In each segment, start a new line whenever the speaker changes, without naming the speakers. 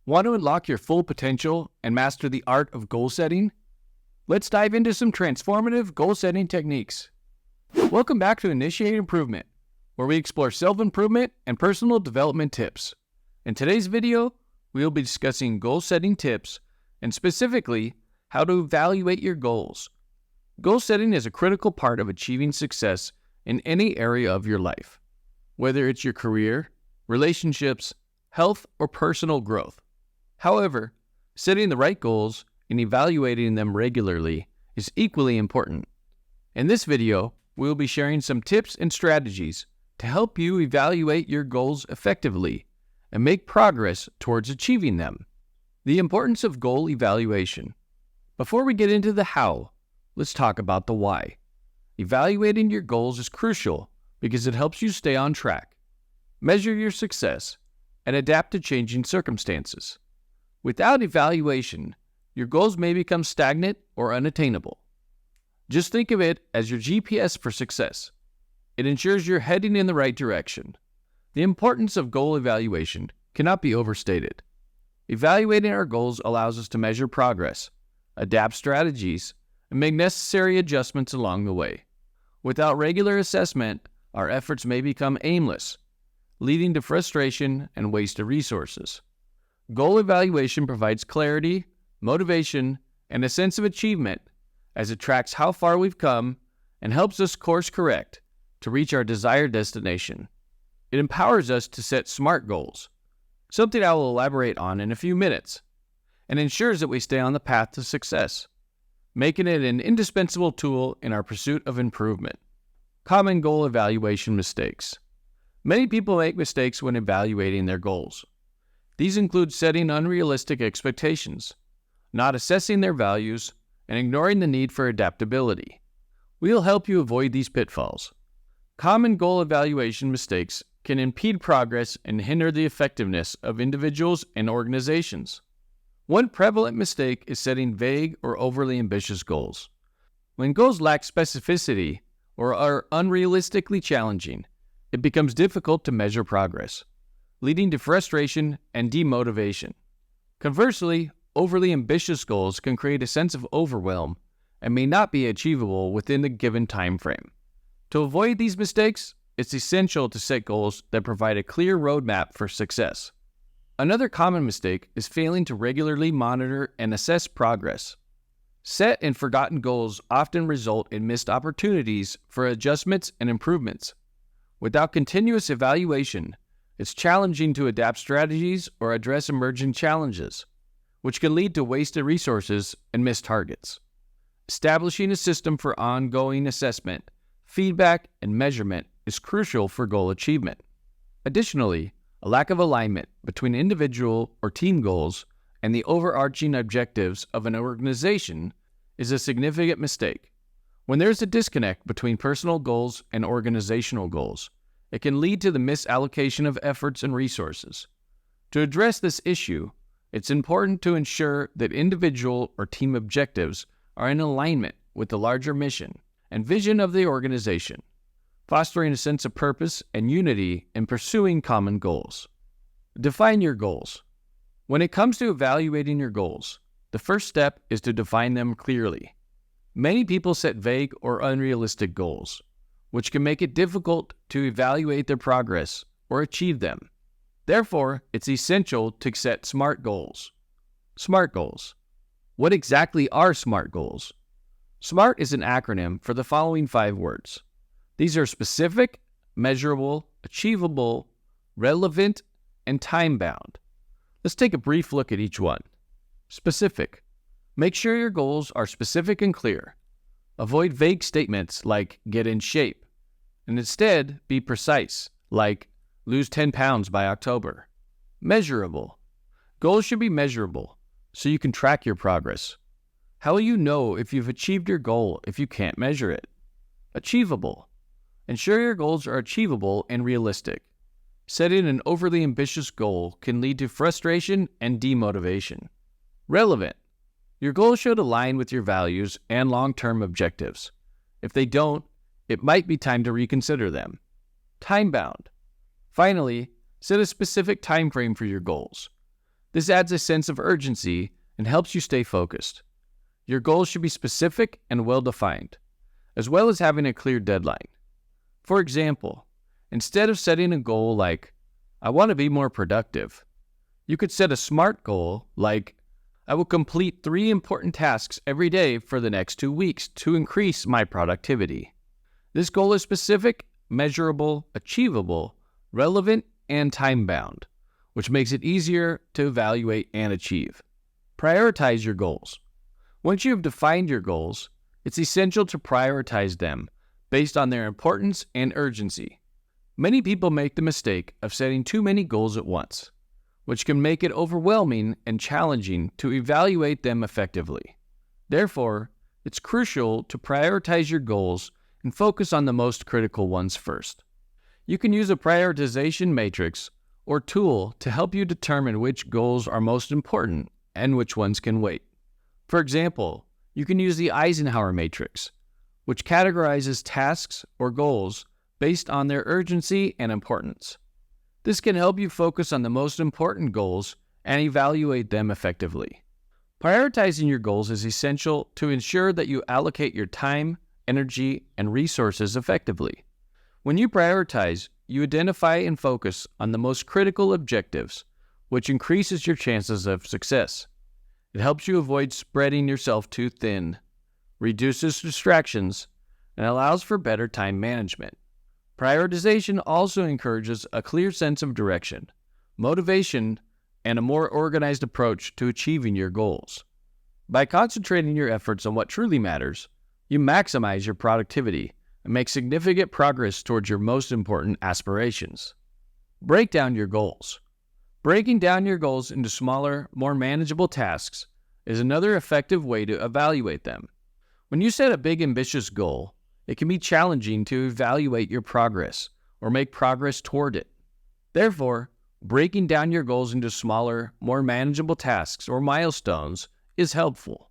Want to unlock your full potential and master the art of goal setting? Let's dive into some transformative goal setting techniques. Welcome back to Initiate Improvement, where we explore self-improvement and personal development tips. In today's video, we will be discussing goal setting tips and specifically how to evaluate your goals. Goal setting is a critical part of achieving success in any area of your life, whether it's your career, relationships, health, or personal growth. However, setting the right goals and evaluating them regularly is equally important. In this video, we will be sharing some tips and strategies to help you evaluate your goals effectively and make progress towards achieving them. The importance of goal evaluation. Before we get into the how, let's talk about the why. Evaluating your goals is crucial because it helps you stay on track, measure your success, and adapt to changing circumstances. Without evaluation, your goals may become stagnant or unattainable. Just think of it as your GPS for success. It ensures you're heading in the right direction. The importance of goal evaluation cannot be overstated. Evaluating our goals allows us to measure progress, adapt strategies, and make necessary adjustments along the way. Without regular assessment, our efforts may become aimless, leading to frustration and waste of resources. Goal evaluation provides clarity, motivation, and a sense of achievement as it tracks how far we've come and helps us course correct to reach our desired destination. It empowers us to set SMART goals, something I will elaborate on in a few minutes, and ensures that we stay on the path to success, making it an indispensable tool in our pursuit of improvement. Common goal evaluation mistakes. Many people make mistakes when evaluating their goals. These include setting unrealistic expectations, not assessing their values, and ignoring the need for adaptability. We'll help you avoid these pitfalls. Common goal evaluation mistakes can impede progress and hinder the effectiveness of individuals and organizations. One prevalent mistake is setting vague or overly ambitious goals. When goals lack specificity or are unrealistically challenging, it becomes difficult to measure progress, leading to frustration and demotivation. Conversely, overly ambitious goals can create a sense of overwhelm and may not be achievable within the given time frame. To avoid these mistakes, it's essential to set goals that provide a clear roadmap for success. Another common mistake is failing to regularly monitor and assess progress. Set and forgotten goals often result in missed opportunities for adjustments and improvements. Without continuous evaluation, it's challenging to adapt strategies or address emerging challenges, which can lead to wasted resources and missed targets. Establishing a system for ongoing assessment, feedback, and measurement is crucial for goal achievement. Additionally, a lack of alignment between individual or team goals and the overarching objectives of an organization is a significant mistake. When there's a disconnect between personal goals and organizational goals, it can lead to the misallocation of efforts and resources. To address this issue, it's important to ensure that individual or team objectives are in alignment with the larger mission and vision of the organization, fostering a sense of purpose and unity in pursuing common goals. Define your goals. When it comes to evaluating your goals, the first step is to define them clearly. Many people set vague or unrealistic goals, which can make it difficult to evaluate their progress or achieve them. Therefore, it's essential to set SMART goals. SMART goals. What exactly are SMART goals? SMART is an acronym for the following 5 words. These are specific, measurable, achievable, relevant, and time-bound. Let's take a brief look at each one. Specific. Make sure your goals are specific and clear. Avoid vague statements like "get in shape," and instead be precise, like "lose 10 pounds by October." Measurable. Goals should be measurable, so you can track your progress. How will you know if you've achieved your goal if you can't measure it? Achievable. Ensure your goals are achievable and realistic. Setting an overly ambitious goal can lead to frustration and demotivation. Relevant. Your goals should align with your values and long-term objectives. If they don't, it might be time to reconsider them. Time-bound. Finally, set a specific time frame for your goals. This adds a sense of urgency and helps you stay focused. Your goals should be specific and well-defined, as well as having a clear deadline. For example, instead of setting a goal like, I want to be more productive, you could set a SMART goal like, I will complete 3 important tasks every day for the next 2 weeks to increase my productivity. This goal is specific, measurable, achievable, relevant, and time-bound, which makes it easier to evaluate and achieve. Prioritize your goals. Once you have defined your goals, it's essential to prioritize them based on their importance and urgency. Many people make the mistake of setting too many goals at once, which can make it overwhelming and challenging to evaluate them effectively. Therefore, it's crucial to prioritize your goals and focus on the most critical ones first. You can use a prioritization matrix or tool to help you determine which goals are most important and which ones can wait. For example, you can use the Eisenhower matrix, which categorizes tasks or goals based on their urgency and importance. This can help you focus on the most important goals and evaluate them effectively. Prioritizing your goals is essential to ensure that you allocate your time, energy, and resources effectively. When you prioritize, you identify and focus on the most critical objectives, which increases your chances of success. It helps you avoid spreading yourself too thin, reduces distractions, and allows for better time management. Prioritization also encourages a clear sense of direction, motivation, and a more organized approach to achieving your goals. By concentrating your efforts on what truly matters, you maximize your productivity and make significant progress towards your most important aspirations. Break down your goals. Breaking down your goals into smaller, more manageable tasks is another effective way to evaluate them. When you set a big, ambitious goal, it can be challenging to evaluate your progress or make progress toward it. Therefore, breaking down your goals into smaller, more manageable tasks or milestones is helpful.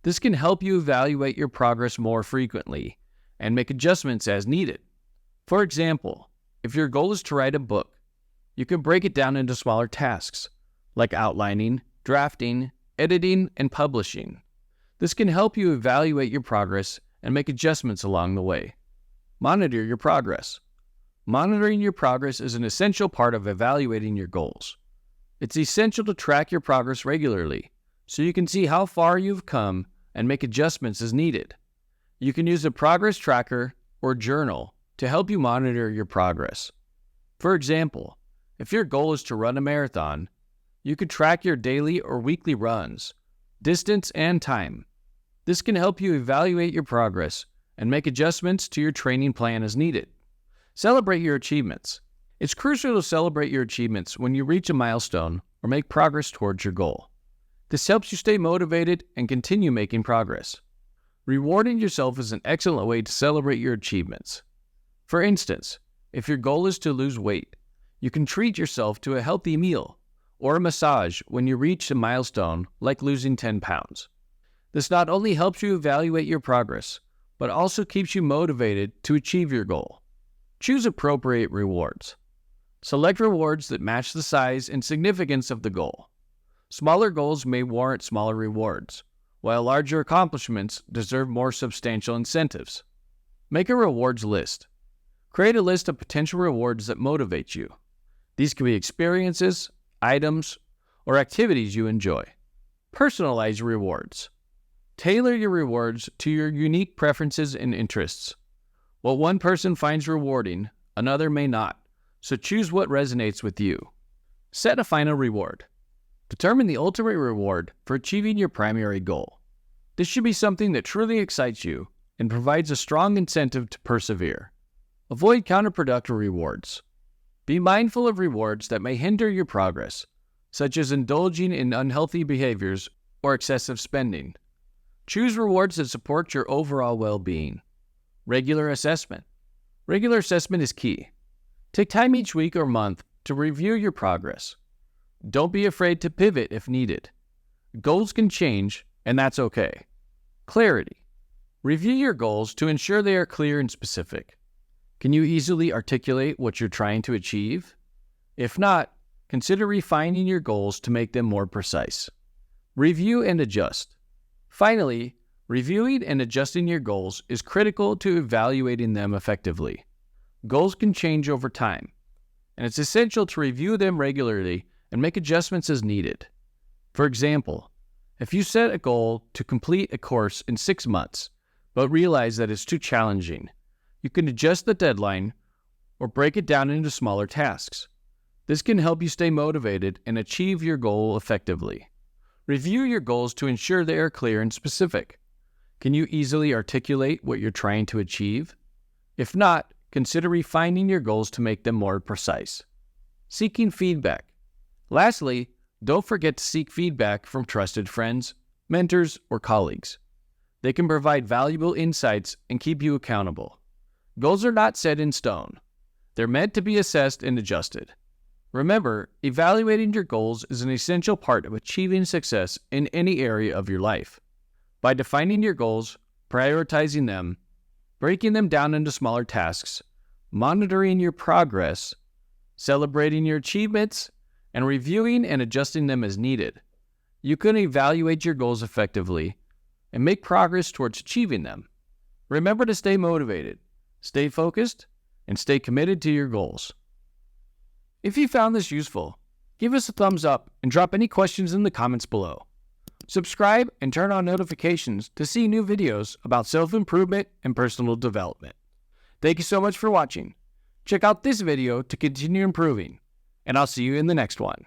This can help you evaluate your progress more frequently and make adjustments as needed. For example, if your goal is to write a book, you can break it down into smaller tasks, like outlining, drafting, editing, and publishing. This can help you evaluate your progress and make adjustments along the way. Monitor your progress. Monitoring your progress is an essential part of evaluating your goals. It's essential to track your progress regularly so you can see how far you've come and make adjustments as needed. You can use a progress tracker or journal to help you monitor your progress. For example, if your goal is to run a marathon, you could track your daily or weekly runs, distance, and time. This can help you evaluate your progress and make adjustments to your training plan as needed. Celebrate your achievements. It's crucial to celebrate your achievements when you reach a milestone or make progress towards your goal. This helps you stay motivated and continue making progress. Rewarding yourself is an excellent way to celebrate your achievements. For instance, if your goal is to lose weight, you can treat yourself to a healthy meal or a massage when you reach a milestone like losing 10 pounds. This not only helps you evaluate your progress, but also keeps you motivated to achieve your goal. Choose appropriate rewards. Select rewards that match the size and significance of the goal. Smaller goals may warrant smaller rewards, while larger accomplishments deserve more substantial incentives. Make a rewards list. Create a list of potential rewards that motivate you. These can be experiences, items, or activities you enjoy. Personalize rewards. Tailor your rewards to your unique preferences and interests. What one person finds rewarding, another may not, so choose what resonates with you. Set a final reward. Determine the ultimate reward for achieving your primary goal. This should be something that truly excites you and provides a strong incentive to persevere. Avoid counterproductive rewards. Be mindful of rewards that may hinder your progress, such as indulging in unhealthy behaviors or excessive spending. Choose rewards that support your overall well-being. Regular assessment. Regular assessment is key. Take time each week or month to review your progress. Don't be afraid to pivot if needed. Goals can change, and that's okay. Clarity. Review your goals to ensure they are clear and specific. Can you easily articulate what you're trying to achieve? If not, consider refining your goals to make them more precise. Review and adjust. Finally, reviewing and adjusting your goals is critical to evaluating them effectively. Goals can change over time, and it's essential to review them regularly and make adjustments as needed. For example, if you set a goal to complete a course in 6 months, but realize that it's too challenging, you can adjust the deadline or break it down into smaller tasks. This can help you stay motivated and achieve your goal effectively. Review your goals to ensure they are clear and specific. Can you easily articulate what you're trying to achieve? If not, consider refining your goals to make them more precise. Seeking feedback. Lastly, don't forget to seek feedback from trusted friends, mentors, or colleagues. They can provide valuable insights and keep you accountable. Goals are not set in stone. They're meant to be assessed and adjusted. Remember, evaluating your goals is an essential part of achieving success in any area of your life. By defining your goals, prioritizing them, breaking them down into smaller tasks, monitoring your progress, celebrating your achievements, and reviewing and adjusting them as needed, you can evaluate your goals effectively and make progress towards achieving them. Remember to stay motivated, stay focused, and stay committed to your goals. If you found this useful, give us a thumbs up and drop any questions in the comments below. Subscribe and turn on notifications to see new videos about self-improvement and personal development. Thank you so much for watching. Check out this video to continue improving, and I'll see you in the next one.